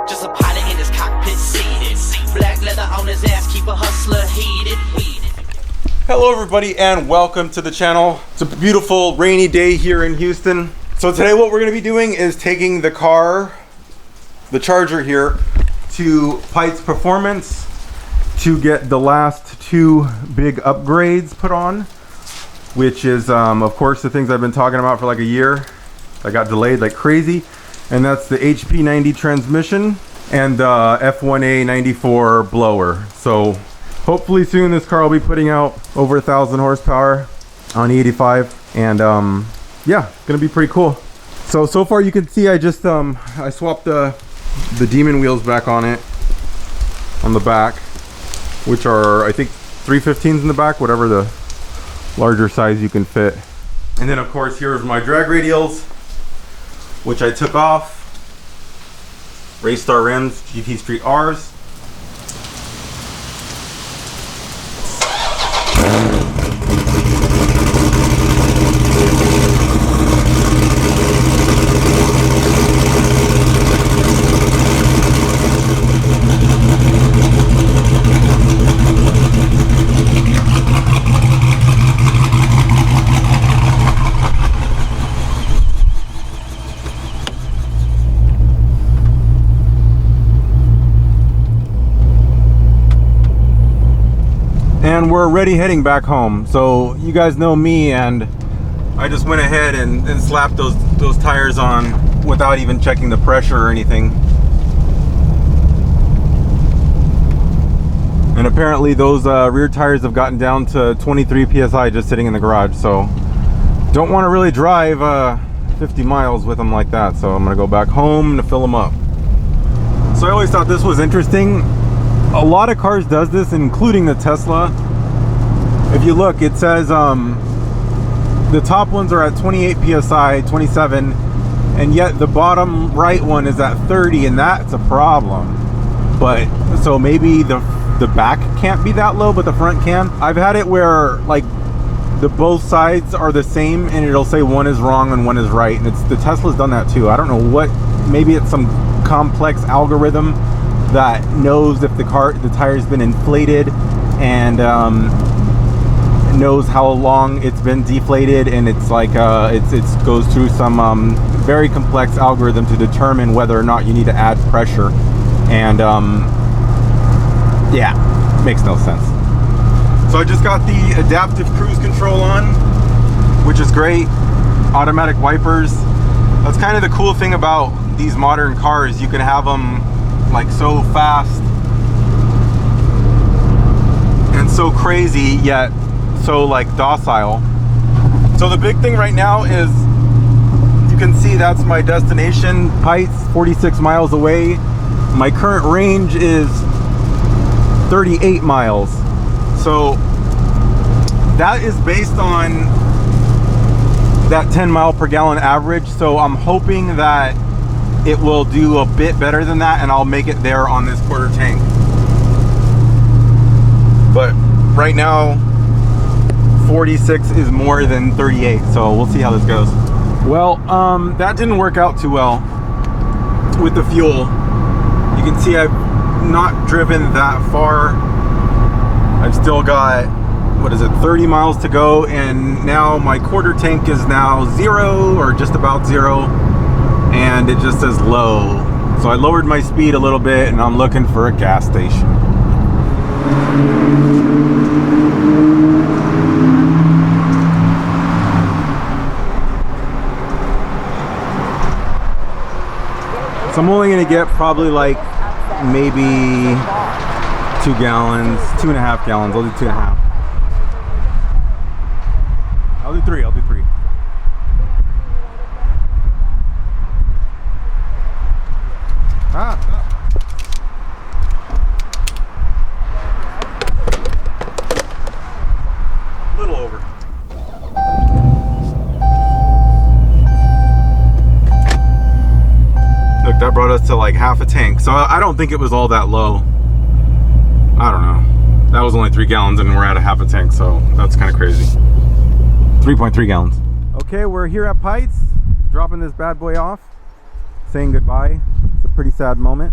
Just a pilot in his cockpit seated. Black leather on his ass, keep a hustler heated. Hello everybody and welcome to the channel. It's a beautiful rainy day here in Houston. So today what we're going to be doing is taking the car, the Charger here, to Pikes Performance to get the last two big upgrades put on, which is of course the things I've been talking about for like a year. I got delayed like crazy, and that's the HP90 transmission and the F1A94 blower. So hopefully soon this car will be putting out over 1,000 horsepower on E85, and yeah, gonna be pretty cool. So far you can see I just I swapped the Demon wheels back on it, on the back, which are I think 315s in the back, whatever the larger size you can fit. And then of course here's my drag radials, which I took off. Race Star rims, GT Street R's. And we're already heading back home. So you guys know me, and I just went ahead and slapped those tires on without even checking the pressure or anything. And apparently those rear tires have gotten down to 23 psi just sitting in the garage. So don't want to really drive 50 miles with them like that. So I'm gonna go back home to fill them up. So I always thought this was interesting. A lot of cars does this, including the Tesla. If you look, it says the top ones are at 28 psi, 27, and yet the bottom right one is at 30, and that's a problem. But so maybe the back can't be that low, but the front can. I've had it where like both sides are the same, and it'll say one is wrong and one is right, and the Tesla's done that too. I don't know what. Maybe it's some complex algorithm that knows if the tire's been inflated, and knows how long it's been deflated, and it's like it goes through some very complex algorithm to determine whether or not you need to add pressure. And yeah, makes no sense. So I just got the adaptive cruise control on, which is great. Automatic wipers. That's kind of the cool thing about these modern cars. You can have them like so fast and so crazy, yet so like docile. So the big thing right now is, you can see that's my destination, Pikes, 46 miles away. My current range is 38 miles. So that is based on that 10 mile per gallon average. So I'm hoping that it will do a bit better than that, and I'll make it there on this quarter tank. But right now 46 is more than 38, so we'll see how this goes. Well, that didn't work out too well with the fuel. You can see I've not driven that far. I've still got, what is it, 30 miles to go, and now my quarter tank is now 0 or just about 0, and it just says low. So I lowered my speed a little bit, and I'm looking for a gas station. So I'm only gonna get probably like maybe 2 gallons, 2.5 gallons. I'll do 2.5. I'll do 3. Ah, stop. A little over. Look, that brought us to like half a tank. So I don't think it was all that low. I don't know. That was only 3 gallons and we're at a half a tank, so that's kind of crazy. 3.3 gallons. Okay, we're here at Pikes, dropping this bad boy off, saying goodbye. It's a pretty sad moment.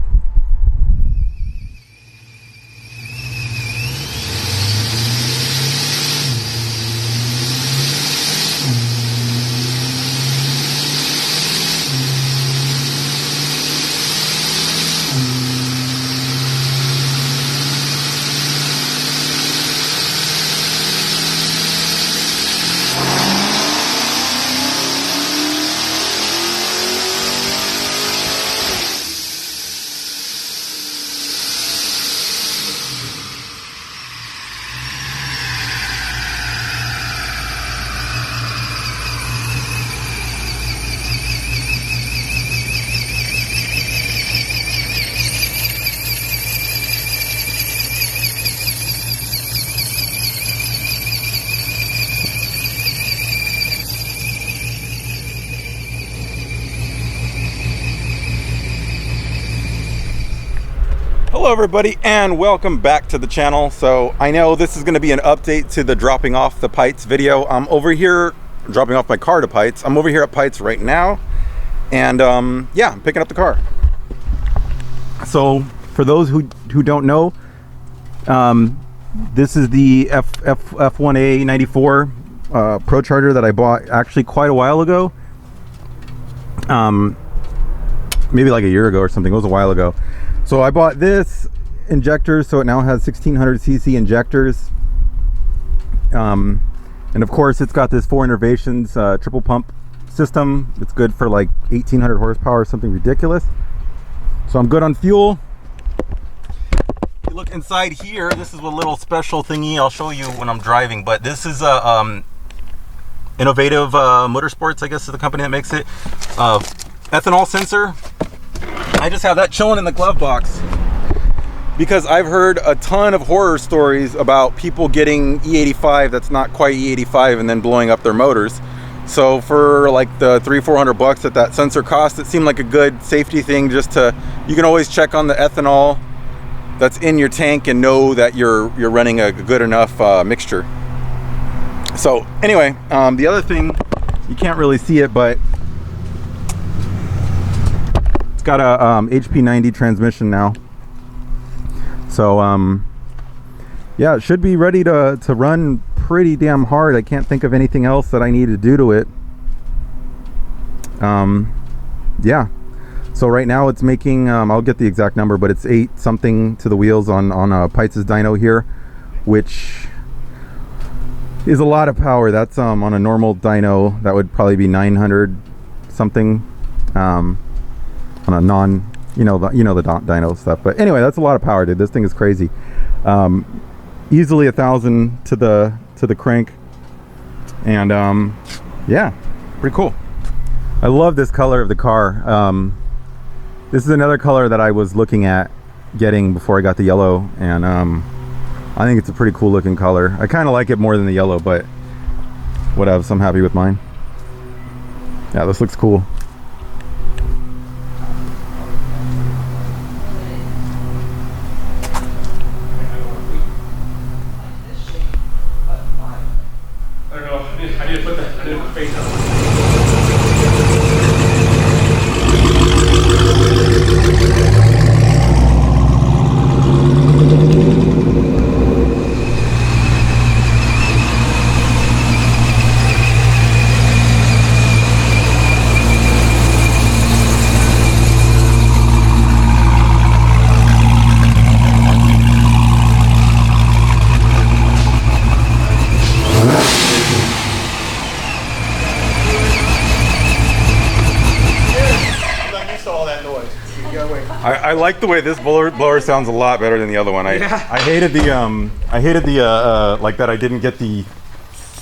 Hello everybody and welcome back to the channel. So I know this is going to be an update to the dropping off the Pites video. I'm over here dropping off my car to Pites. I'm over here at Pites right now and yeah, I'm picking up the car. So for those who don't know, this is the F1A94 Procharger that I bought actually quite a while ago. Maybe like a year ago or something. It was a while ago. So I bought this injector, so it now has 1600cc injectors. And of course it's got this Fore Innovations triple pump system. It's good for like 1800 horsepower, something ridiculous. So I'm good on fuel. If you look inside here, this is a little special thingy I'll show you when I'm driving, but this is a Innovative Motorsports, I guess is the company that makes it. Ethanol sensor. I just have that chilling in the glove box because I've heard a ton of horror stories about people getting E85 that's not quite E85 and then blowing up their motors. So for like the $300-400 that sensor cost, it seemed like a good safety thing, just to, you can always check on the ethanol that's in your tank and know that you're running a good enough mixture. So anyway, the other thing, you can't really see it, but it's got a HP90 transmission now. So yeah, it should be ready to run pretty damn hard. I can't think of anything else that I need to do to it. Yeah, so right now it's making I'll get the exact number, but it's 8 something to the wheels on Pites' dyno here, which is a lot of power. That's on a normal dyno that would probably be 900 something on a non, the dyno stuff. But anyway, that's a lot of power, dude. This thing is crazy. Easily 1,000 to the crank, and yeah, pretty cool. I love this color of the car. This is another color that I was looking at getting before I got the yellow, and I think it's a pretty cool looking color. I kind of like it more than the yellow, but whatever, so I'm happy with mine. Yeah, this looks cool. I didn't put the face on. I like the way this blower sounds a lot better than the other one. I hated the like that I didn't get the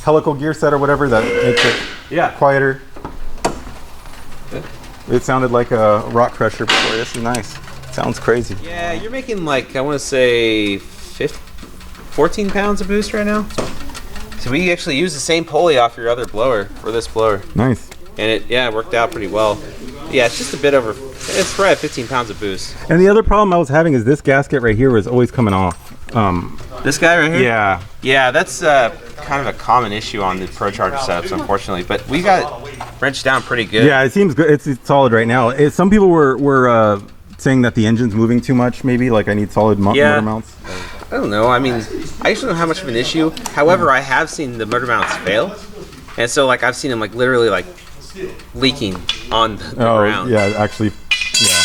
helical gear set or whatever that makes it quieter. It sounded like a rock crusher before. This is nice. It sounds crazy. Yeah, you're making like, I want to say 14 pounds of boost right now. So we actually use the same pulley off your other blower for this blower. Nice. And it worked out pretty well. Yeah, it's just a bit over, it's right at 15 pounds of boost. And the other problem I was having is this gasket right here was always coming off. This guy right here? Yeah. Yeah, that's kind of a common issue on the Procharger setups, unfortunately. But we got it wrenched down pretty good. Yeah, it seems good. It's solid right now. Some people were saying that the engine's moving too much, maybe. Like I need solid motor mounts. I don't know. I mean, I actually don't have much of an issue. However, I have seen the motor mounts fail. And so, like, I've seen them, like, literally, like, leaking on the ground. Yeah, actually, yeah.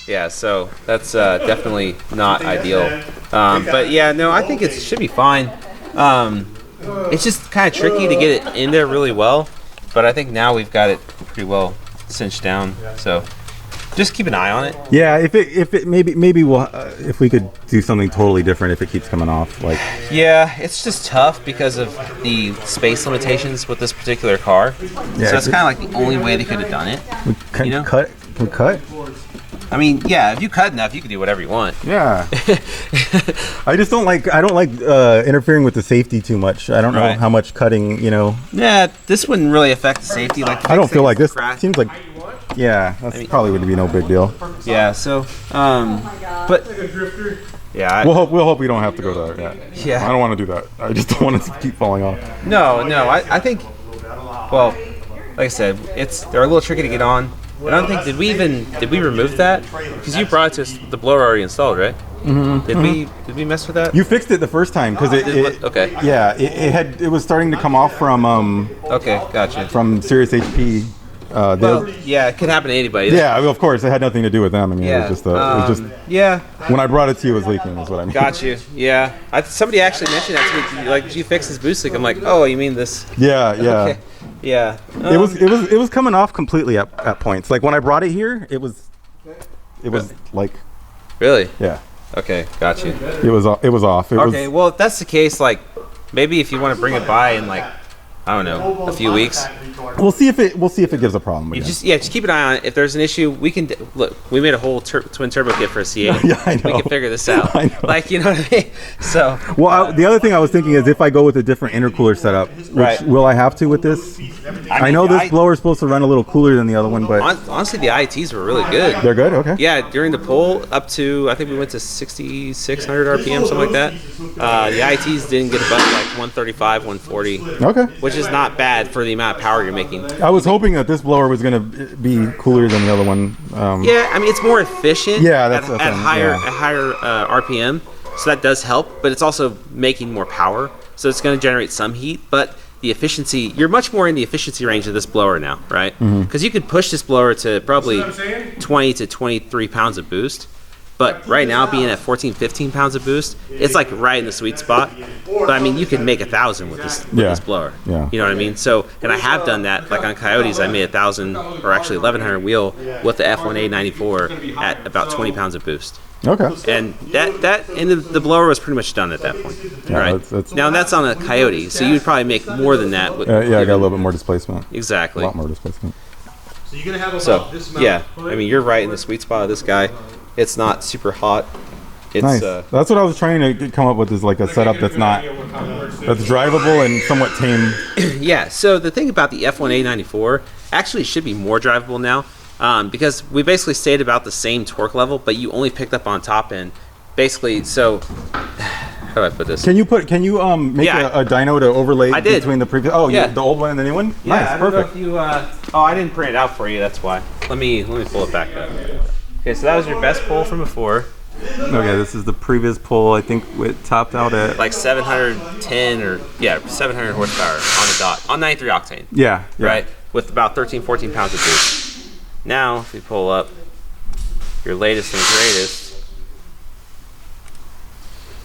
Yeah, so that's definitely not ideal. But yeah, no, I think it should be fine. It's just kind of tricky to get it in there really well, but I think now we've got it pretty well cinched down. So just keep an eye on it. Yeah, if it maybe we'll if we could do something totally different if it keeps coming off. Like, yeah, it's just tough because of the space limitations with this particular car. Yeah, so that's kind of like the only way they could have done it. Can we cut? I mean, yeah, if you cut enough, you can do whatever you want. Yeah. I just don't like interfering with the safety too much. I don't know how much cutting, Yeah, this wouldn't really affect the safety. Like I don't feel like this. Seems like Yeah, that's probably would be no big deal. Yeah. So, but yeah, We'll hope we don't have to go to that. Yeah. I don't want to do that. I just don't want it to keep falling off. no. I think. Well, like I said, they're a little tricky to get on. I don't think did we remove that? Because you brought it to us, the blower already installed, right? Mm-hmm. Did we mess with that? You fixed it the first time because okay. Yeah, it was starting to come off from Okay, gotcha. from Sirius HP. Well, yeah, it could happen to anybody. Yeah, of course, it had nothing to do with them. I mean, Yeah. it was just Yeah. when I brought it to you, it was leaking. Is what I mean. Got you. Yeah. Somebody actually mentioned that to me. Like, did you fix this boost leak? I'm like, oh, you mean this? Yeah. Okay. Yeah. It was coming off completely at points. Like when I brought it here, it was like Really? yeah. Okay, got you. It was off. Okay, well, if that's the case, like, maybe if you want to bring it by in, like, I don't know, a few weeks. We'll see if it gives a problem. You Again. just keep an eye on it. If there's an issue, we can look. We made a whole twin turbo kit for a C8. Yeah, I know. We can figure this out. I know. Like, you know what I mean? So. Well, the other thing I was thinking is if I go with a different intercooler setup, which will I have to with this? I know this blower is supposed to run a little cooler than the other one, but honestly, the IETs were really good. They're good. Okay. Yeah, during the pull, up to I think we went to 6,600 RPM, something like that. The IETs didn't get above like 135, 140. Okay. Which is not bad for the amount of power you're making. I was hoping that this blower was going to be cooler than the other one. Yeah, I mean it's more efficient. Yeah, that's the at thing, higher yeah. at higher RPM, so that does help. But it's also making more power, so it's going to generate some heat. But the efficiency, you're much more in the efficiency range of this blower now, right? Because you could push this blower to probably 20 to 23 pounds of boost. But right now, being at 14, 15 pounds of boost, it's like right in the sweet spot. But I mean, you can make 1,000 with this blower. Yeah. You know what I mean? So, and I have done that. Like on Coyotes, I made 1,000 or actually 1,100 wheel with the F1A94 at about 20 pounds of boost. Okay. And the blower was pretty much done at that point. Yeah, right. that's now that's on a Coyote, so you would probably make more than that. With, yeah, I got a little bit more displacement. Exactly. A lot more displacement. So you're gonna have So yeah, I mean you're right in the sweet spot of this guy. It's not super hot. It's Nice. That's what I was trying to come up with, is like a setup that's drivable and somewhat tame. yeah. So the thing about the F1A94 actually should be more drivable now, because we basically stayed about the same torque level, but you only picked up on top end. Basically, so how do I put this? Can you make a dyno to overlay between the previous? Oh, yeah, the old one and the new one. Yeah, Nice, I don't perfect. know if you, I didn't print it out for you. That's why. Let me pull it back up. Okay, so that was your best pull from before. Okay, this is the previous pull. I think it topped out at like 710 or 700 horsepower on the dot on 93 octane. Yeah. Right, with about 13, 14 pounds of boost. Now, if we pull up your latest and greatest,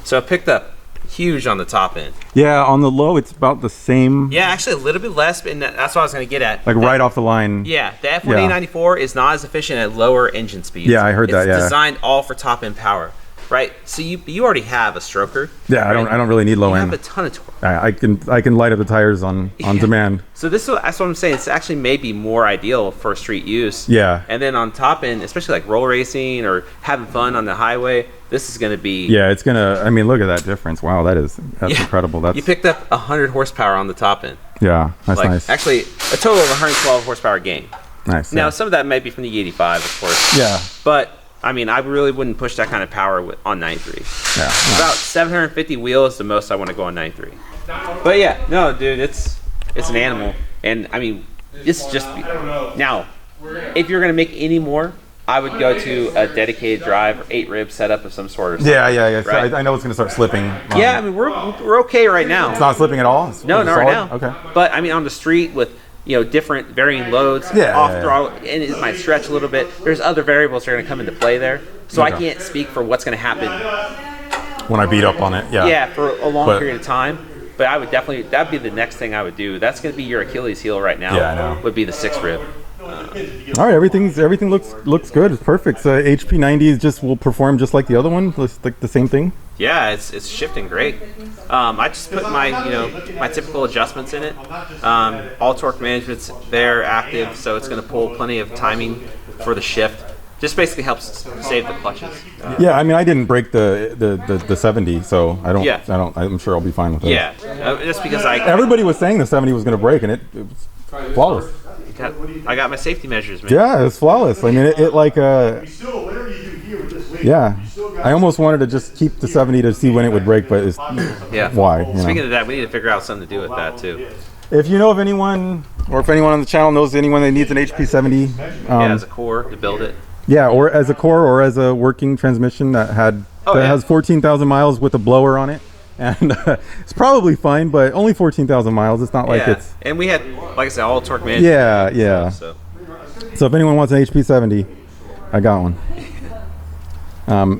so it picked up huge on the top end. Yeah, on the low, it's about the same. Yeah, actually a little bit less, and that's what I was going to get at. Like right off the line. Yeah, the F1A94 is not as efficient at lower engine speeds. Yeah, I heard that. Yeah, it's designed all for top end power, right? So you already have a stroker. Yeah, right? I don't really need low you end. have a ton of torque. I can light up the tires on demand. So that's what I'm saying. It's actually maybe more ideal for street use. Yeah. And then on top end, especially like roll racing or having fun on the highway, this is going to be. Yeah, it's gonna. I mean, look at that difference. Wow, that's incredible. That's you picked up 100 horsepower on the top end. Yeah, that's like, nice. Actually, a total of 112 horsepower gain. Nice. Now some of that might be from the 85, of course. Yeah. But I mean, I really wouldn't push that kind of power on 93. Yeah. About 750 wheel is the most I want to go on 93. But yeah, no, dude, it's an animal, and I mean, it's just now. If you're gonna make any more, I would go to a dedicated drive or 8 rib setup of some sort. Or something, Yeah. right? So I know it's gonna start slipping. Yeah, I mean we're okay right now. It's not slipping at all. No, not right now. Okay. But I mean on the street with different varying loads, off throttle, and it might stretch a little bit. There's other variables that are gonna come into play there, so I can't speak for what's gonna happen when I beat up on it. Yeah. For a long period of time. But I would definitely, that'd be the next thing I would do. That's going to be your Achilles heel right now. Yeah, I know. Would be the 6 rib. All right, everything looks good. It's perfect. So HP90 will perform just like the other one, like the same thing. Yeah, it's shifting great. I just put my my typical adjustments in it. All torque management's there active, so it's going to pull plenty of timing for the shift. Just basically helps save the clutches. Yeah, I mean, I didn't break the 70, so I don't. Yeah. I'm sure I'll be fine with it. Yeah, just because Everybody was saying the 70 was going to break, and it was flawless. I got my safety measures, man. Yeah, it's flawless. I mean, it like yeah. I almost wanted to just keep the 70 to see when it would break, but it's why. You know? Speaking of that, we need to figure out something to do with that too. If you know of anyone, or if anyone on the channel knows anyone that needs an HP70, as a core to build it. Yeah, or as a core, or as a working transmission that has 14,000 miles with a blower on it. And it's probably fine, but only 14,000 miles. It's not like it's... And we had, like I said, all torque management. Yeah. So if anyone wants an HP70, I got one. All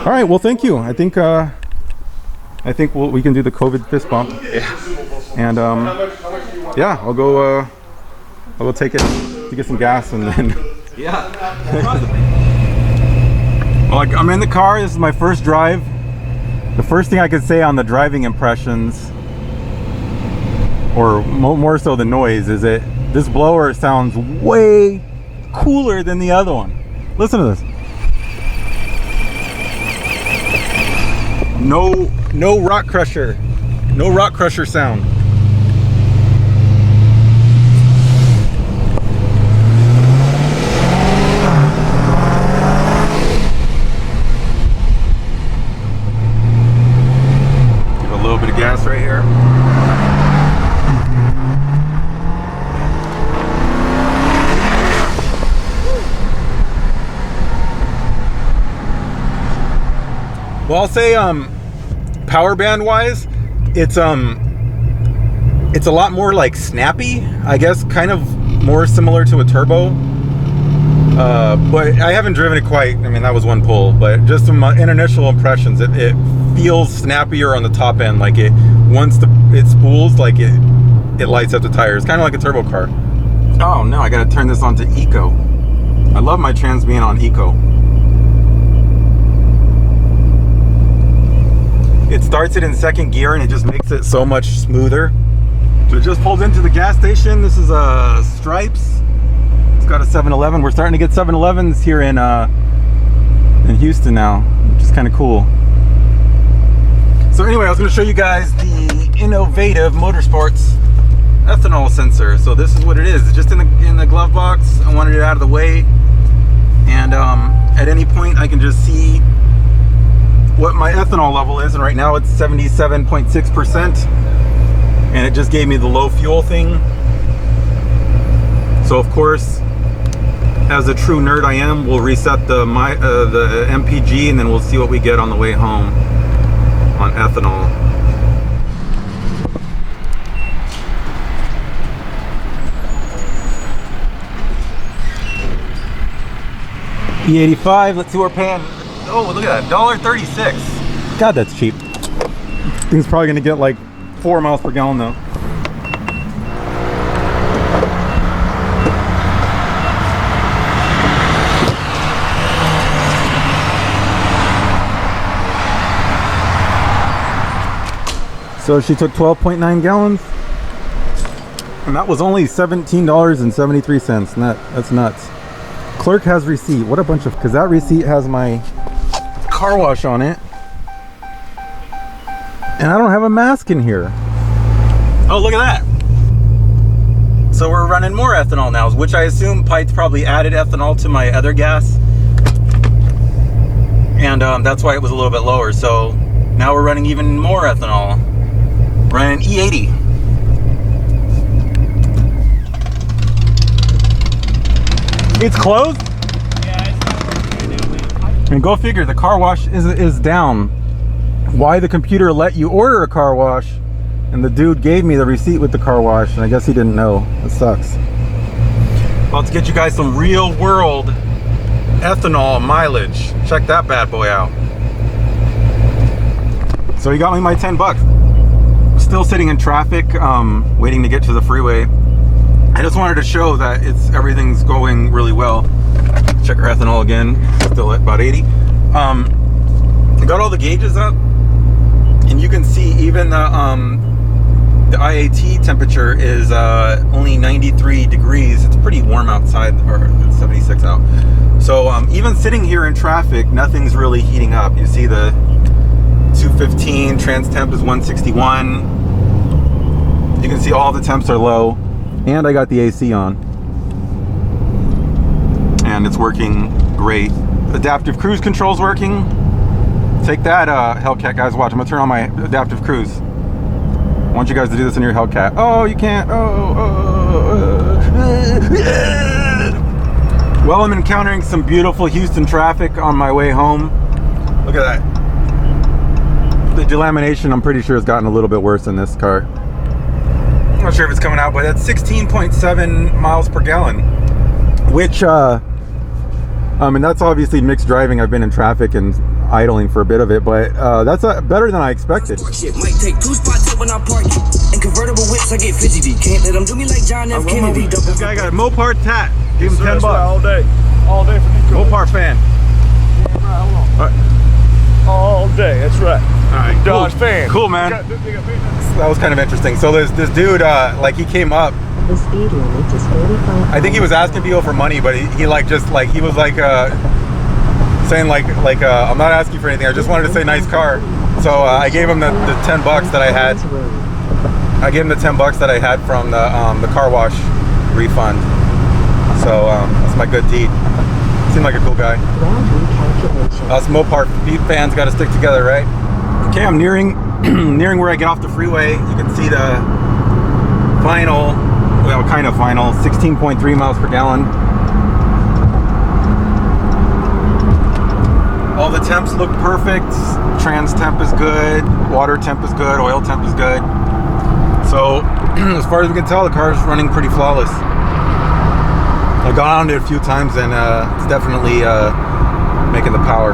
right, well, thank you. I think we can do the COVID fist bump. Yeah. And yeah, I'll go take it to get some gas and then... Yeah. Well, I'm in the car. This is my first drive. The first thing I could say on the driving impressions, or more so the noise, is that this blower sounds way cooler than the other one. Listen to this. No rock crusher. No rock crusher sound. Gas right here. Well, I'll say power band wise, it's a lot more like snappy, I guess, kind of more similar to a turbo. But I haven't driven it quite. I mean, that was one pull, but just from my initial impressions, it feels snappier on the top end. Like once it spools, like it lights up the tires, kind of like a turbo car. Oh no, I gotta turn this on to eco. I love my trans being on eco. It starts it in second gear and it just makes it so much smoother. So it just pulls into the gas station. This is Stripes. It's got a 7-Eleven. We're starting to get 7-Elevens here in Houston now, which is kind of cool. So anyway, I was going to show you guys the innovative Motorsports ethanol sensor. So this is what it is. It's just in the glove box. I wanted it out of the way, and at any point I can just see what my ethanol level is, and right now it's 77.6%, and it just gave me the low fuel thing. So of course, as a true nerd I am, we'll reset the MPG, and then we'll see what we get on the way home on ethanol. E85, let's see what we're paying. Oh, look at that, $1.36. God, that's cheap. Thing's probably gonna get like 4 miles per gallon though. So she took 12.9 gallons, and that was only $17.73. That's nuts. Clerk has receipt. What a bunch of, because that receipt has my car wash on it, and I don't have a mask in here. Oh, look at that. So we're running more ethanol now, which I assume Pite's probably added ethanol to my other gas, and that's why it was a little bit lower. So now we're running even more ethanol. Running E80. It's closed? Yeah, it's not working. And go figure, the car wash is down. Why the computer let you order a car wash, and the dude gave me the receipt with the car wash, and I guess he didn't know. It sucks. Well, let's get you guys some real world ethanol mileage. Check that bad boy out. So he got me my 10 bucks. Still sitting in traffic, waiting to get to the freeway. I just wanted to show that everything's going really well. Check our ethanol again, still at about 80. I got all the gauges up, and you can see even the IAT temperature is only 93 degrees. It's pretty warm outside, or it's 76 out. So even sitting here in traffic, nothing's really heating up. You see the 215, trans temp is 161. You can see all the temps are low. And I got the AC on. And it's working great. Adaptive cruise control's working. Take that, Hellcat guys. Watch, I'm gonna turn on my adaptive cruise. I want you guys to do this in your Hellcat. Oh, you can't. Well, I'm encountering some beautiful Houston traffic on my way home. Look at that. The delamination, I'm pretty sure, has gotten a little bit worse in this car. I'm not sure if it's coming out, but that's 16.7 miles per gallon. Which, and that's obviously mixed driving. I've been in traffic and idling for a bit of it, but that's better than I expected. Shit might take 2 spots up when I park it. And convertible whips, I get fidgety. Can't let them do me like John F. Kennedy. This guy got a Mopar tat. Give him 10 bucks. All day for these Mopar fan. all day. That's right. All right, Dodge cool. fan. Cool, man. That was kind of interesting. So this dude, like, he came up. The speed limit is 45. I think he was asking people for money, but he was like saying I'm not asking for anything. I just wanted to say nice car. So I gave him the 10 bucks that I had. I gave him the 10 bucks that I had from the car wash refund. So that's my good deed. Seemed like a cool guy. Us Mopar fans got to stick together, right? Okay, I'm nearing where I get off the freeway. You can see the final, well, kind of final, 16.3 miles per gallon. All the temps look perfect. Trans temp is good. Water temp is good. Oil temp is good. So as far as we can tell, the car is running pretty flawless. I've gone on it a few times and it's definitely making the power.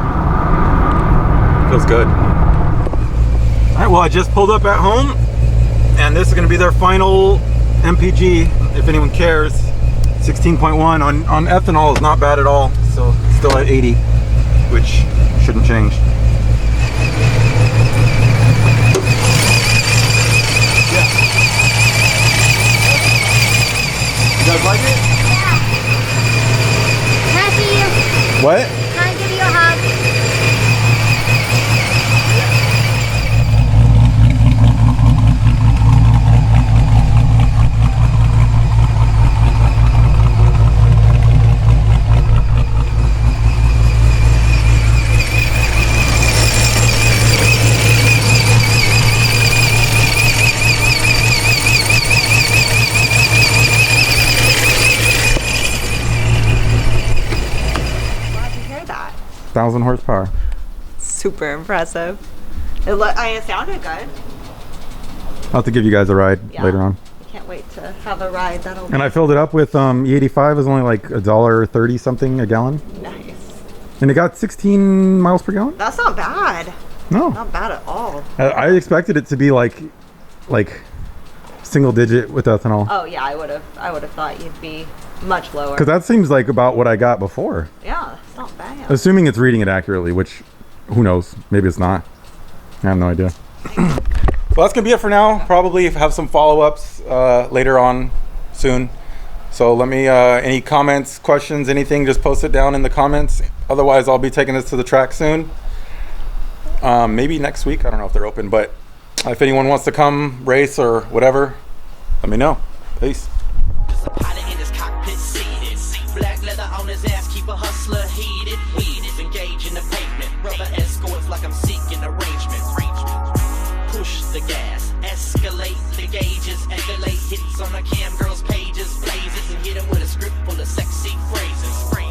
Feels good. All right, well, I just pulled up at home and this is going to be their final MPG, if anyone cares. 16.1 on ethanol is not bad at all. So still at 80, which shouldn't change. Yeah. You guys like it? Can I see you? What? Can I give you a hug? Glad to hear that. 1,000 horsepower. Super impressive. It sounded good. I'll have to give you guys a ride later on. I can't wait to have a ride. That'll be And I filled it up with E85 is only like $1.30 something a gallon. nice. And it got 16 miles per gallon? That's not bad. No. Not bad at all. I expected it to be like single digit with ethanol. Oh yeah, I would have thought you'd be much lower. Because that seems like about what I got before. Yeah, it's not bad. Assuming it's reading it accurately, which who knows? Maybe it's not. I have no idea. Well, that's gonna be it for now. Probably have some follow-ups later on soon. So let me any comments, questions, anything, just post it down in the comments. Otherwise, I'll be taking this to the track soon. Maybe next week. I don't know if they're open, but if anyone wants to come race or whatever, let me know. Peace. Just a pilot in his cockpit seated. Black leather on his ass, keep a hustler heated. Weed is engaged in the pavement. Rubber escorts like I'm seeking arrangement. Push the gas, escalate the gauges, escalate hits on the cam girls' pages, blazes, and hit 'em with a script full of sexy phrases.